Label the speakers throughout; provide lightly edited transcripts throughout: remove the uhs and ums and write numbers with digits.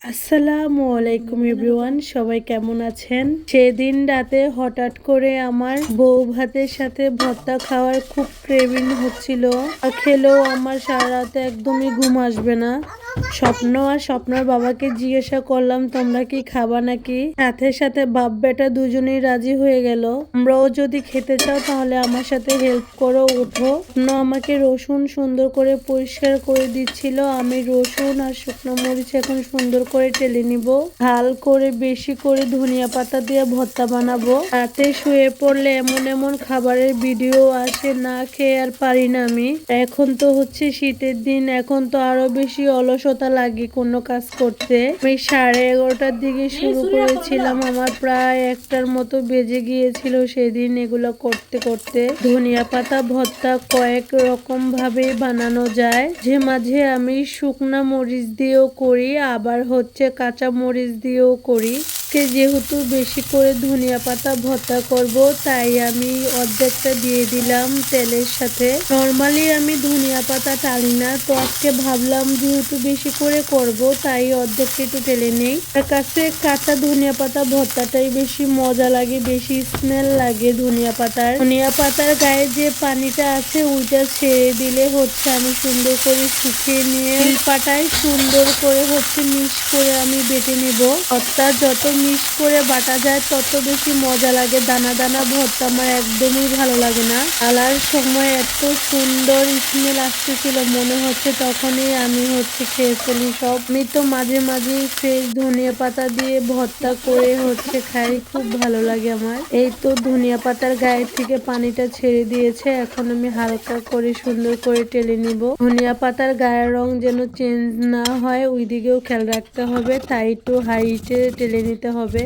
Speaker 1: আসসালামু আলাইকুম এভরিওয়ান, সবাই কেমন আছেন? সেদিন রাতে হঠাৎ করে আমার বউ ভাতের সাথে ভর্তা খাওয়ার খুব ক্রেভিং হচ্ছিল। খেলেও আমার সারা রাতে একদমই ঘুম আসবে না। স্বপ্নর বাবাকে জিজ্ঞাসা করলাম, তোমরা কি খাবা নাকি? সাথে সাথে বাপ বেটা দুজনেই রাজি হয়ে গেল। তোমরাও যদি খেতে চাও তাহলে আমার সাথে হেল্প করো, উঠো। আমাকে রসুন সুন্দর করে পরিষ্কার করে দিচ্ছিল। আমি রসুন আর শুকনো মরিচ এখন সুন্দর করে টেলে নিব। ঝাল করে বেশি করে ধনিয়া পাতা দিয়ে ভর্তা বানাবো। রাতে শুয়ে পড়লে এমন এমন খাবারের ভিডিও আসে, না খেয়ে আর পারি না আমি। এখন তো হচ্ছে শীতের দিন, এখন তো আরো বেশি অলসতা লাগে কোনো কাজ করতে। আমি 11:30টার দিকে শুরু করেছিলাম, আমার প্রায় 1টার মতো বেজে গিয়েছিল সেদিন এগুলো করতে করতে। ধনিয়া পাতা ভর্তা কয়েক রকম ভাবে বানানো যায়, যে মাঝে আমি শুকনা মরিচ দিয়েও করি, আবার হচ্ছে কাঁচা মরিচ দিয়েও করি। যেহেতু বেশি করে ধনিয়া পাতা ভর্তা করব, তাই আমি অর্ধেকটা দিয়ে দিলাম তেলের সাথে। নর্মালি আমি ধনিয়া পাতা টানি না, তো আজকে ভাবলাম যেহেতু বেশি করে করব তাই অর্ধেকটা একটু টেলে নেই। তার কাছে কাঁচা ধনিয়া পাতা ভর্তাটাই বেশি মজা লাগে, বেশি স্মেল লাগে ধনিয়া পাতার গায়ে যে পানিটা আছে ওইটা ছেড়ে দিলে হচ্ছে আমি সুন্দর করে শুকিয়ে নিয়ে পাটায় সুন্দর করে হচ্ছে মিক্স করে আমি বেটে নিব। ভর্তা যত মিক্স করে বাটা যায় তত বেশি মজা লাগে। দানা দানা ভর্তা আমার একদমই ভালো লাগে না। আলার সময় এত সুন্দর স্মেল আসতেছিল, মনে হচ্ছে তখনই আমি হচ্ছে খেয়ে ফেলি সব। আমি তো মাঝে মাঝে ফ্রেশ ধনিয়া পাতা দিয়ে ভর্তা করে হচ্ছে খাই, খুব ভালো লাগে আমার। এই তো ধনিয়া পাতার গায়ে থেকে পানিটা ছেড়ে দিয়েছে, এখন আমি হালকা করে সুন্দর করে টেলে নিব। ধনিয়া পাতার গায়ের রং যেন চেঞ্জ না হয় ওই দিকেও খেয়াল রাখতে হবে, তাই একটু হাইটে টেলে নিতে হবে।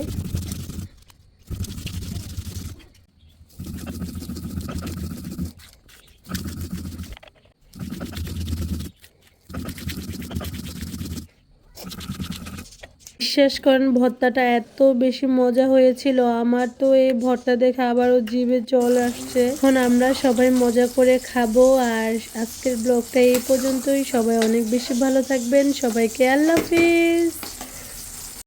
Speaker 1: বিশ্বাস করেন ভর্তাটা এত বেশি মজা হয়েছিল, আমার তো এই ভর্তা দেখে আবারও জিভে জল আসছে। এখন আমরা সবাই মজা করে খাবো। আর আজকের ব্লগটা এই পর্যন্তই। সবাই অনেক বেশি ভালো থাকবেন। সবাইকে আল্লাহ হাফিজ।